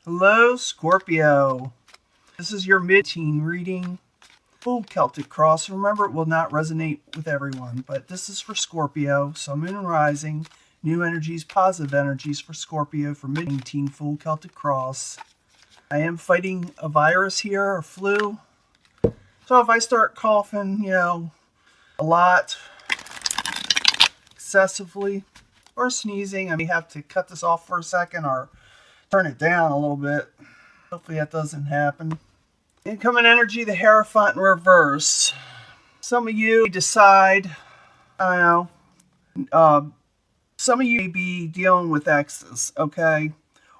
Hello, Scorpio. This is your mid-teen reading. Full Celtic cross. Remember, it will not resonate with everyone, but this is for Scorpio. Sun, Moon, and Rising. New energies, positive energies for Scorpio for mid-teen full Celtic cross. I am fighting a virus here, or flu. So if I start coughing, a lot, excessively, or sneezing, I may have to cut this off for a second or turn it down a little bit. Hopefully that doesn't happen. Incoming energy, the Hierophant in reverse. Some of you decide, some of you may be dealing with exes, okay?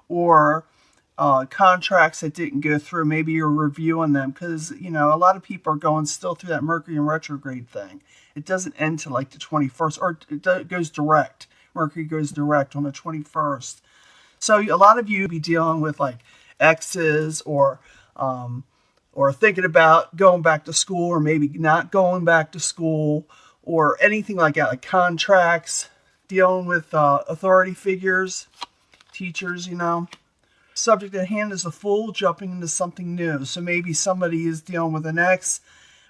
Or contracts that didn't go through. Maybe you're reviewing them because, a lot of people are going still through that Mercury in retrograde thing. It doesn't end till like the 21st, or it goes direct. Mercury goes direct on the 21st. So a lot of you be dealing with like exes or thinking about going back to school, or maybe not going back to school, or anything like that, like contracts, dealing with authority figures, teachers, Subject at hand is the Fool, jumping into something new. So maybe somebody is dealing with an ex,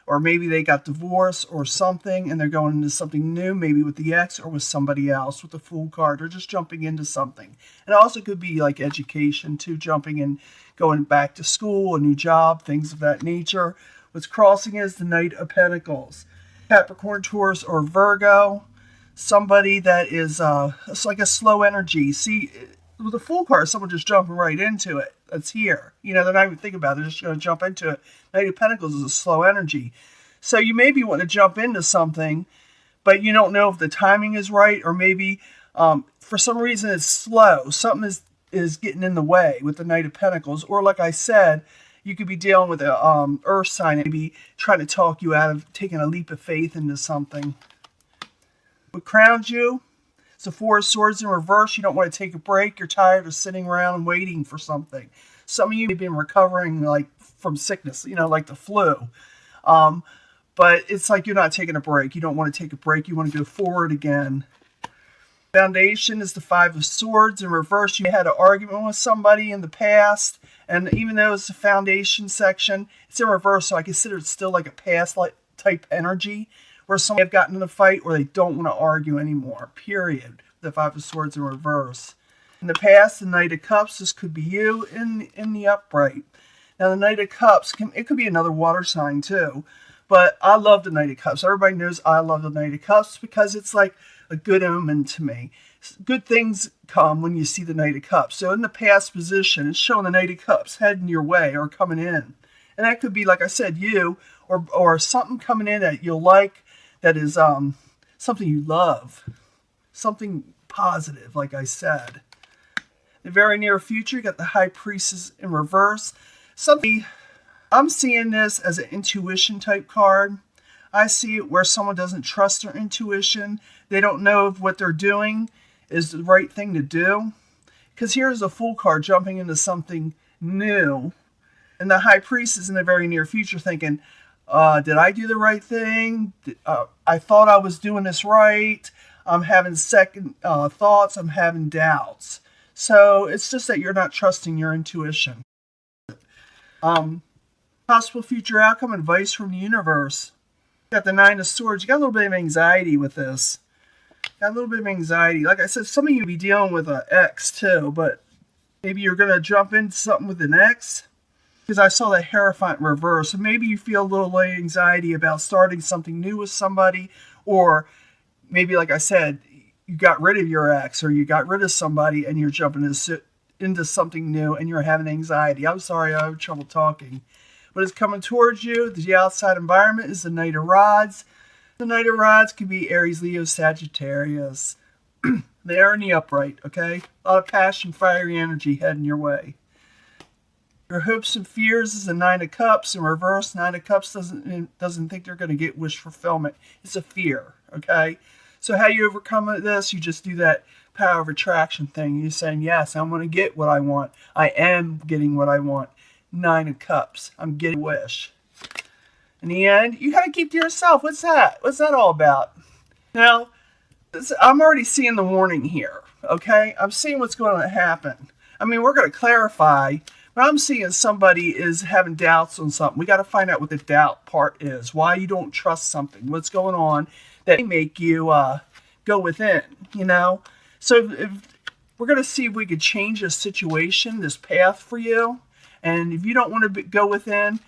or maybe they got divorced or something, and they're going into something new, maybe with the ex or with somebody else with the Fool card. They're just jumping into something. And it also could be like education too, jumping in, going back to school, a new job, things of that nature. What's crossing is the Knight of Pentacles. Capricorn, Taurus, or Virgo. Somebody that is, it's like a slow energy. See, with the Fool card, someone just jumping right into it. That's here. They're not even thinking about it. They're just going to jump into it. Knight of Pentacles is a slow energy. So you maybe want to jump into something, but you don't know if the timing is right, or maybe for some reason it's slow. Something is getting in the way with the Knight of Pentacles. Or like I said, you could be dealing with an earth sign, maybe trying to talk you out of taking a leap of faith into something. What crowns you? It's the Four of Swords in reverse. You don't want to take a break. You're tired of sitting around and waiting for something. Some of you have been recovering like from sickness, like the flu. But it's like you're not taking a break. You don't want to take a break. You want to go forward again. Foundation is the Five of Swords in reverse. You had an argument with somebody in the past, and even though it's the foundation section, it's in reverse, so I consider it still like a past type energy, where somebody have gotten in a fight or they don't want to argue anymore, period. The Five of Swords in reverse. In the past, the Knight of Cups, this could be you in the upright. Now, the Knight of Cups, it could be another water sign too, but I love the Knight of Cups. Everybody knows I love the Knight of Cups because it's like a good omen to me. Good things come when you see the Knight of Cups. So in the past position, it's showing the Knight of Cups heading your way or coming in. And that could be, like I said, you or something coming in that you'll like, that is something you love, something positive, like I said. In the very near future, you got the High Priestess in reverse. I'm seeing this as an intuition type card. I see it where someone doesn't trust their intuition. They don't know if what they're doing is the right thing to do. Because here's a Fool card jumping into something new. And the High Priestess in the very near future thinking, did I do the right thing? I thought I was doing this right. I'm having second thoughts. I'm having doubts. So it's just that you're not trusting your intuition. Possible future outcome, advice from the universe. You got the Nine of Swords. You got a little bit of anxiety with this. Got a little bit of anxiety. Like I said, some of you be dealing with an ex too, but maybe you're going to jump into something with an ex. Because I saw that Hierophant in reverse. So maybe you feel a little anxiety about starting something new with somebody. Or maybe, like I said, you got rid of your ex, or you got rid of somebody and you're jumping into something new and you're having anxiety. I'm sorry, I have trouble talking. What is coming towards you? The outside environment is the Knight of Rods. The Knight of Rods could be Aries, Leo, Sagittarius. They are in the upright, okay? A lot of passion, fiery energy heading your way. Your hopes and fears is the Nine of Cups in reverse. Nine of Cups doesn't think they're going to get wish fulfillment. It's a fear, okay? So how you overcome this, you just do that power of attraction thing. You're saying, yes, I'm going to get what I want. I am getting what I want. Nine of Cups. I'm getting a wish. In the end, you got to keep to yourself. What's that? What's that all about? Now, I'm already seeing the warning here, okay? I'm seeing what's going to happen. I mean, we're going to clarify, but I'm seeing somebody is having doubts on something. We got to find out what the doubt part is, why you don't trust something, what's going on that may make you go within, you know? So if we're going to see if we could change this situation, this path for you. And if you don't want to go within,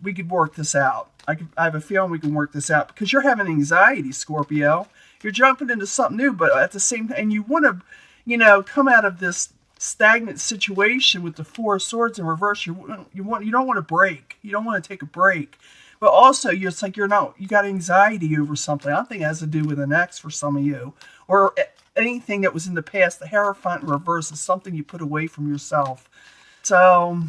we could work this out. I have a feeling we can work this out because you're having anxiety, Scorpio. You're jumping into something new, but at the same time, and you want to, you know, come out of this stagnant situation with the Four of Swords in reverse. You don't want to break. You don't want to take a break. But also, it's like you got anxiety over something. I think it has to do with an ex for some of you, or anything that was in the past. The Hierophant in reverse is something you put away from yourself. So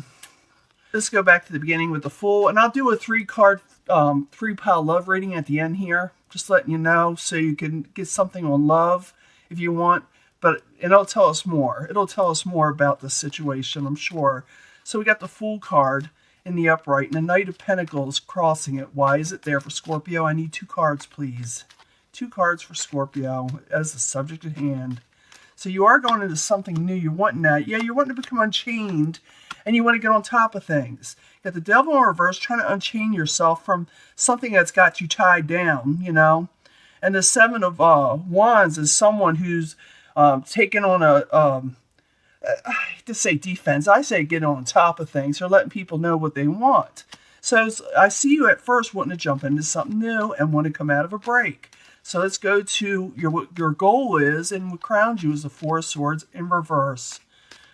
let's go back to the beginning with the Fool, and I'll do a 3-card, 3-pile love reading at the end here, just letting you know, so you can get something on love if you want. But it'll tell us more. It'll tell us more about the situation, I'm sure. So we got the Fool card in the upright, and the Knight of Pentacles crossing it. Why is it there for Scorpio? I need 2 cards, please. 2 cards for Scorpio as the subject at hand. So you are going into something new. You're wanting that. Yeah, you're wanting to become unchained, and you want to get on top of things. You got the Devil in reverse, trying to unchain yourself from something that's got you tied down, you know. And the 7 of Wands is someone who's taking on I hate to say defense. I say get on top of things. They're letting people know what they want. So I see you at first wanting to jump into something new and want to come out of a break. So let's go to what your goal is, and what crowns you is the Four of Swords in reverse.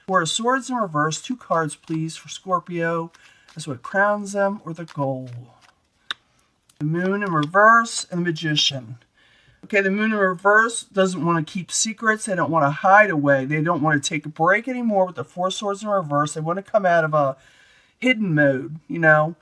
Four of Swords in reverse, 2 cards please for Scorpio. That's what crowns them, or the goal. The Moon in reverse and the Magician. Okay, the Moon in reverse doesn't want to keep secrets. They don't want to hide away. They don't want to take a break anymore with the Four of Swords in reverse. They want to come out of a hidden mode, you know.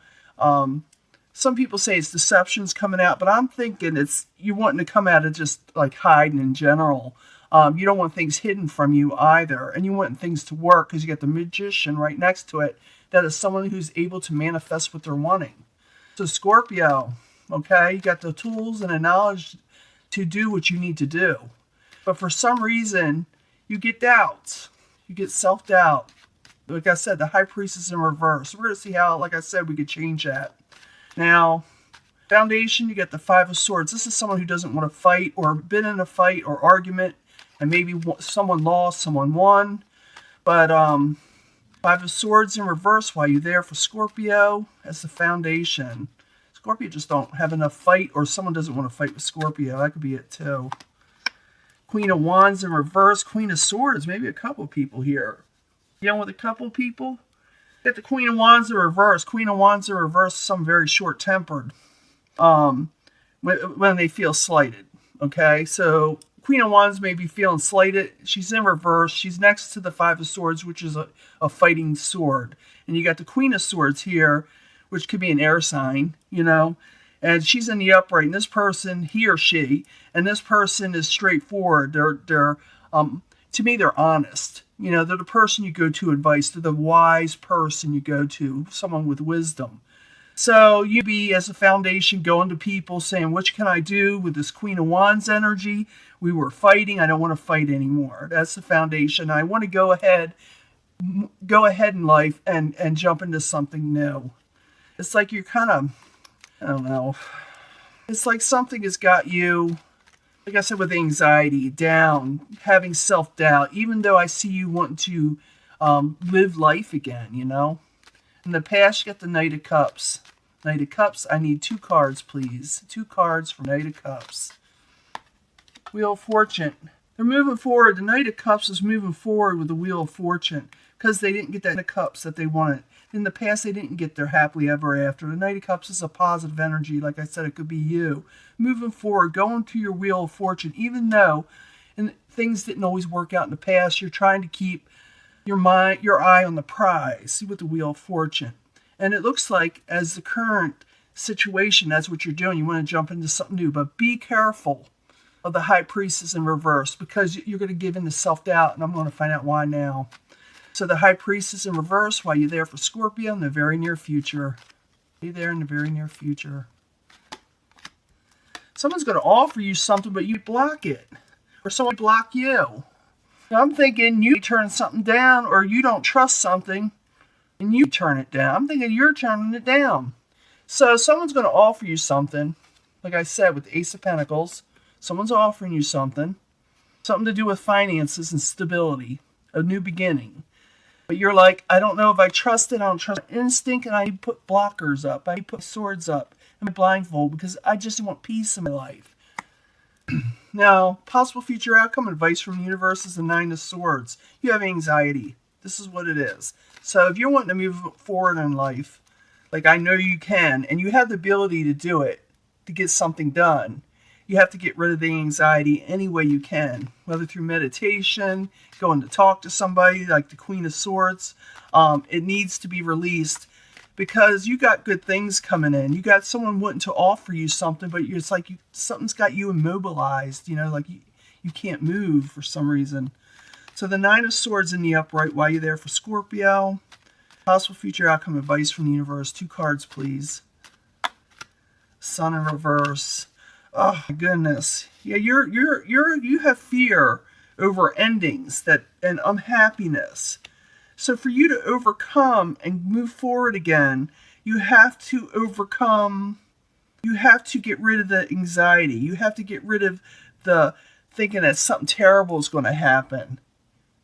Some people say it's deception's coming out, but I'm thinking it's you wanting to come out of just like hiding in general. You don't want things hidden from you either, and you want things to work because you got the Magician right next to it. That is someone who's able to manifest what they're wanting. So Scorpio, okay, you got the tools and the knowledge to do what you need to do. But for some reason, you get doubts. You get self-doubt. Like I said, the High Priestess in reverse. We're going to see how, like I said, we could change that. Now, Foundation, you get the Five of Swords. This is someone who doesn't want to fight or been in a fight or argument, and maybe someone lost, someone won. But Five of Swords in reverse while you're there for Scorpio as the Foundation. Scorpio just don't have enough fight, or someone doesn't want to fight with Scorpio. That could be it too. Queen of Wands in reverse, Queen of Swords. Maybe a couple people here. You know, with a couple people? Get the Queen of Wands in reverse. Queen of Wands in reverse, some very short-tempered when they feel slighted. Okay, so Queen of Wands may be feeling slighted. She's in reverse. She's next to the Five of Swords, which is a fighting sword. And you got the Queen of Swords here, which could be an air sign, you know. And she's in the upright. And this person, he or she, and this person is straightforward. They're to me, they're honest. You know, they're the person you go to advice. They're the wise person you go to, someone with wisdom. So you be, as a Foundation, going to people saying, what can I do with this Queen of Wands energy? We were fighting. I don't want to fight anymore. That's the Foundation. I want to go ahead in life and jump into something new. It's like you're kind of, I don't know. It's like something has got you, like I said, with anxiety, down, having self-doubt, even though I see you wanting to live life again, you know. In the past, you got the Knight of Cups. Knight of Cups, I need 2 cards, please. 2 cards for Knight of Cups. Wheel of Fortune. They're moving forward. The Knight of Cups is moving forward with the Wheel of Fortune because they didn't get that Knight of Cups that they wanted. In the past, they didn't get their happily ever after. The Knight of Cups is a positive energy. Like I said, it could be you. Moving forward, going to your Wheel of Fortune, even though things didn't always work out in the past, you're trying to keep your eye on the prize with the Wheel of Fortune. And it looks like, as the current situation, that's what you're doing. You want to jump into something new. But be careful of the High Priestess in reverse, because you're going to give in to self-doubt, and I'm going to find out why now. So the High Priestess in reverse while you're there for Scorpio in the very near future. Be there in the very near future. Someone's going to offer you something, but you block it. Or someone block you. I'm thinking you turn something down, or you don't trust something and you turn it down. I'm thinking you're turning it down. So someone's going to offer you something. Like I said, with the Ace of Pentacles, someone's offering you something to do with finances and stability, a new beginning. But you're like, I don't know if I trust it. I don't trust my instinct, and I need to put blockers up. I need to put swords up and my blindfold because I just want peace in my life. Now, possible future outcome advice from the universe is the Nine of Swords. You have anxiety. This is what it is. So if you're wanting to move forward in life, like I know you can, and you have the ability to do it, to get something done, you have to get rid of the anxiety any way you can, whether through meditation, going to talk to somebody like the Queen of Swords. It needs to be released because you got good things coming in. You got someone wanting to offer you something, but it's like something's got you immobilized, like you can't move for some reason. So the Nine of Swords in the upright, why you're there for Scorpio. Possible future outcome advice from the universe. 2 cards, please. Sun in reverse. Oh my goodness. Yeah, you have fear over endings and unhappiness. So for you to overcome and move forward again, you have to get rid of the anxiety. You have to get rid of the thinking that something terrible is going to happen.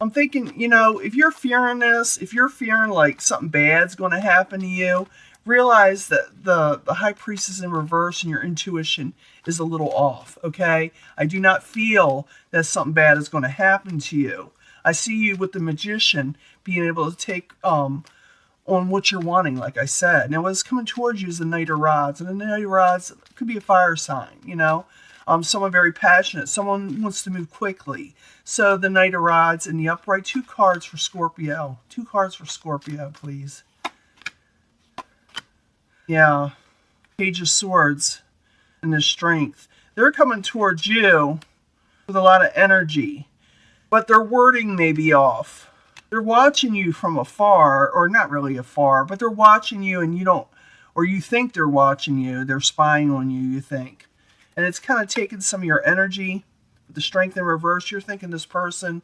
I'm thinking, if you're fearing this, if you're fearing like something bad's going to happen to you, realize that the High Priestess in reverse and your intuition is a little off, okay? I do not feel that something bad is going to happen to you. I see you with the Magician being able to take on what you're wanting, like I said. Now, what's coming towards you is the Knight of Rods, and the Knight of Rods could be a fire sign, someone very passionate, someone wants to move quickly. So the Knight of Rods in the upright, 2 cards for Scorpio. 2 cards for Scorpio, please. Yeah, Page of Swords and the Strength. They're coming towards you with a lot of energy, but their wording may be off. They're watching you from afar, or not really afar, but they're watching you and you don't, or you think they're watching you. They're spying on you, you think. And it's kind of taking some of your energy. With the Strength in reverse, you're thinking this person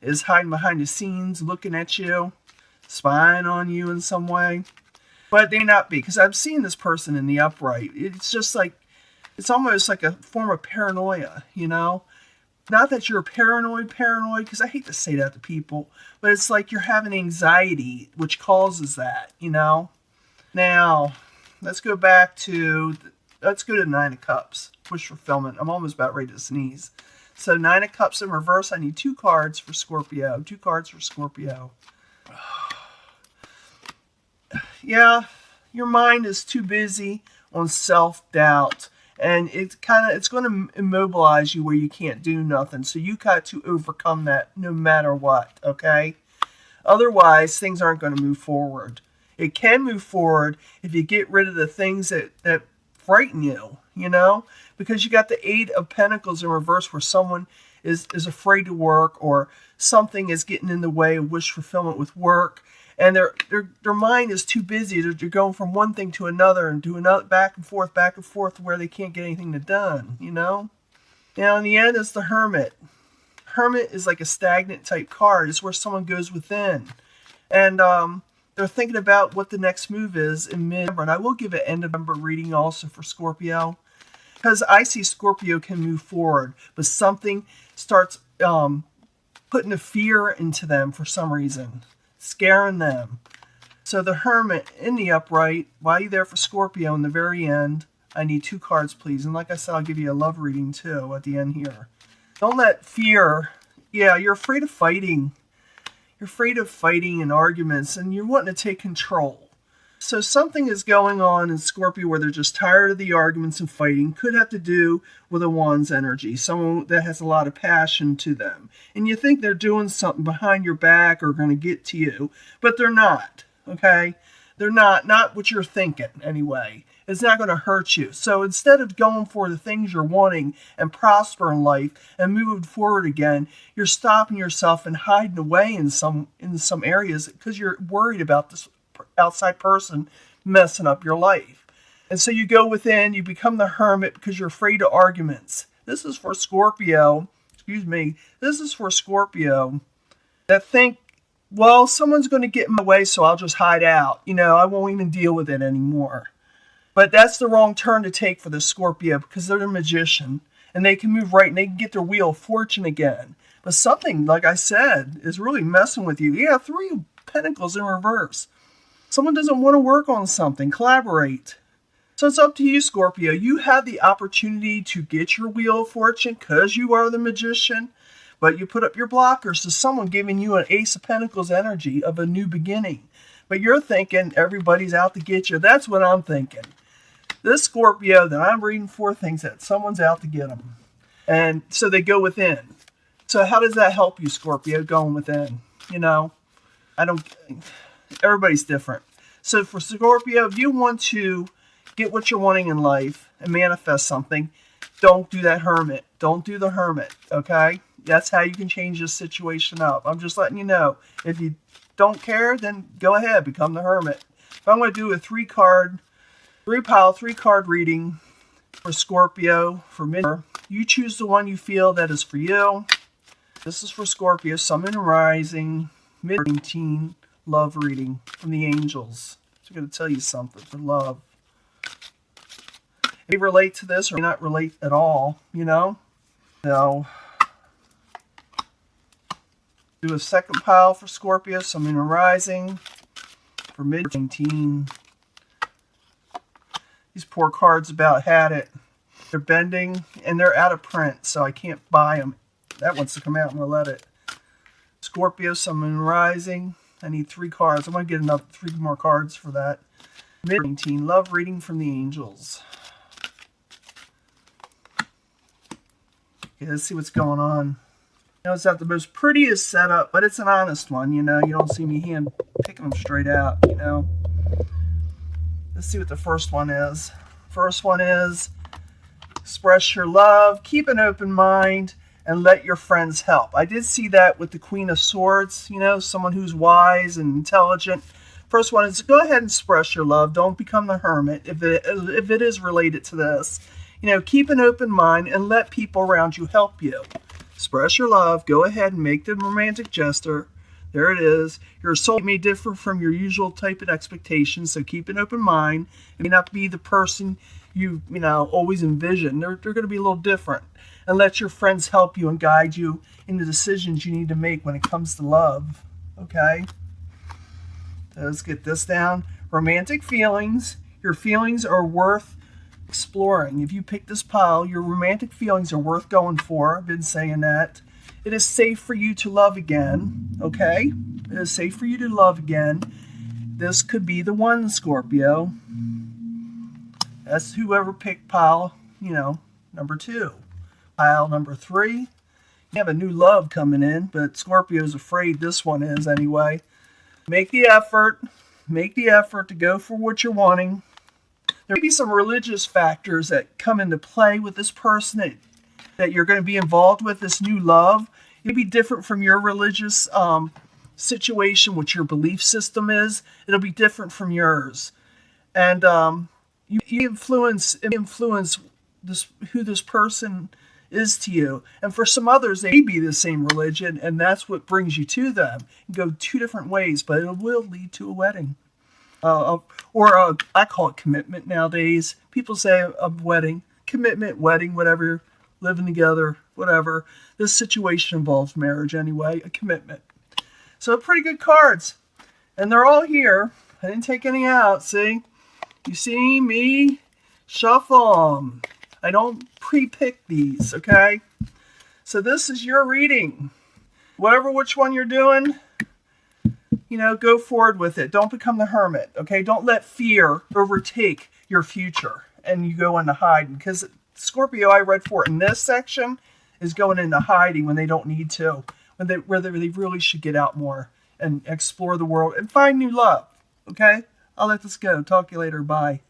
is hiding behind the scenes, looking at you, spying on you in some way. But they may not be, because I've seen this person in the upright. It's just like, it's almost like a form of paranoia, Not that you're paranoid, because I hate to say that to people, but it's like you're having anxiety, which causes that, Now, let's go to Nine of Cups, wish fulfillment. I'm almost about ready to sneeze. So 9 of Cups in reverse, I need 2 cards for Scorpio. 2 cards for Scorpio. Yeah, your mind is too busy on self-doubt. And it's going to immobilize you where you can't do nothing. So you got to overcome that no matter what, okay? Otherwise, things aren't going to move forward. It can move forward if you get rid of the things that frighten you, Because you got the 8 of Pentacles in reverse where someone is afraid to work, or something is getting in the way of wish fulfillment with work. And their mind is too busy. They're going from one thing to another and doing back and forth where they can't get anything done, Now, in the end, it's the Hermit. Hermit is like a stagnant type card. It's where someone goes within. And they're thinking about what the next move is in mid-November. And I will give an end of November reading also for Scorpio. Because I see Scorpio can move forward. But something starts putting a fear into them for some reason. Scaring them. So the Hermit in the upright, while you're there for Scorpio in the very end, I need 2 cards, please. And like I said, I'll give you a love reading too at the end here. Don't let fear, you're afraid of fighting. You're afraid of fighting and arguments, and you're wanting to take control. So something is going on in Scorpio where they're just tired of the arguments and fighting. Could have to do with a Wands energy, someone that has a lot of passion to them. And you think they're doing something behind your back or going to get to you, but they're not, okay? They're not what you're thinking anyway. It's not going to hurt you. So instead of going for the things you're wanting and prosper in life and moving forward again, you're stopping yourself and hiding away in some areas because you're worried about this outside person messing up your life. And so you go within, you become the Hermit because you're afraid of arguments. This is for Scorpio. excuse me, this is for Scorpio that think, well, someone's going to get in my way, so I'll just hide out. I won't even deal with it anymore. But that's the wrong turn to take for the Scorpio, because they're the magician and they can move right and they can get their wheel of fortune again. But something, like I said, is really messing with you. Yeah, 3 of Pentacles in reverse. Someone doesn't want to work on something, collaborate. So it's up to you, Scorpio. You have the opportunity to get your wheel of fortune because you are the magician, but you put up your blockers to someone giving you an Ace of Pentacles energy of a new beginning. But you're thinking everybody's out to get you. That's what I'm thinking. This Scorpio that I'm reading for thinks that someone's out to get them. And so they go within. So how does that help you, Scorpio, going within? Everybody's different. So for Scorpio, if you want to get what you're wanting in life and manifest something, don't do that hermit. Don't do the hermit, okay? That's how you can change this situation up. I'm just letting you know. If you don't care, then go ahead, become the hermit. If I'm going to do a 3-card reading for Scorpio for mid, you choose the one you feel that is for you. This is for Scorpio, Sun and Rising, mid-teen love reading from the angels. So I'm going to tell you something for love. May relate to this or may not relate at all, So, do a second pile for Scorpio, Sun and Rising, for mid-teen. These poor cards about had it. They're bending, and they're out of print, so I can't buy them. That wants to come out, and I'll let it. Scorpio, Sun and Rising. I need 3 cards. I'm going to get another 3 more cards for that. Mid-teen love reading from the angels. Okay, let's see what's going on. It's not the most prettiest setup, but it's an honest one, You don't see me hand picking them straight out, Let's see what the first one is. First one is express your love, keep an open mind, and let your friends help. I did see that with the Queen of Swords, someone who's wise and intelligent. First one is go ahead and express your love. Don't become the hermit if it is related to this. Keep an open mind and let people around you help you. Express your love. Go ahead and make the romantic gesture. There it is. Your soul may differ from your usual type of expectations, so keep an open mind. It may not be the person you always envision. They're going to be a little different. And let your friends help you and guide you in the decisions you need to make when it comes to love. Okay? So let's get this down. Romantic feelings. Your feelings are worth exploring. If you pick this pile, your romantic feelings are worth going for. I've been saying that. It is safe for you to love again. Okay? It is safe for you to love again. This could be the one, Scorpio. That's whoever picked pile, number 2. Pile number 3. You have a new love coming in, but Scorpio's afraid this one is anyway. Make the effort. Make the effort to go for what you're wanting. There may be some religious factors that come into play with this person that you're going to be involved with, this new love. It may be different from your religious situation, what your belief system is. It'll be different from yours. And you influence this, who this person is to you. And for some others, they may be the same religion, and that's what brings you to them. You go 2 different ways, but it will lead to a wedding. I call it commitment nowadays. People say a wedding, commitment, wedding, whatever, living together, whatever. This situation involves marriage anyway, a commitment. So pretty good cards. And they're all here. I didn't take any out, see? You see me shuffle them. I don't pre-pick these, okay? So this is your reading. Which one you're doing, go forward with it. Don't become the hermit, okay? Don't let fear overtake your future and you go into hiding. Because Scorpio, I read for in this section, is going into hiding when they don't need to. Where they really should get out more and explore the world and find new love, okay? I'll let this go. Talk to you later. Bye.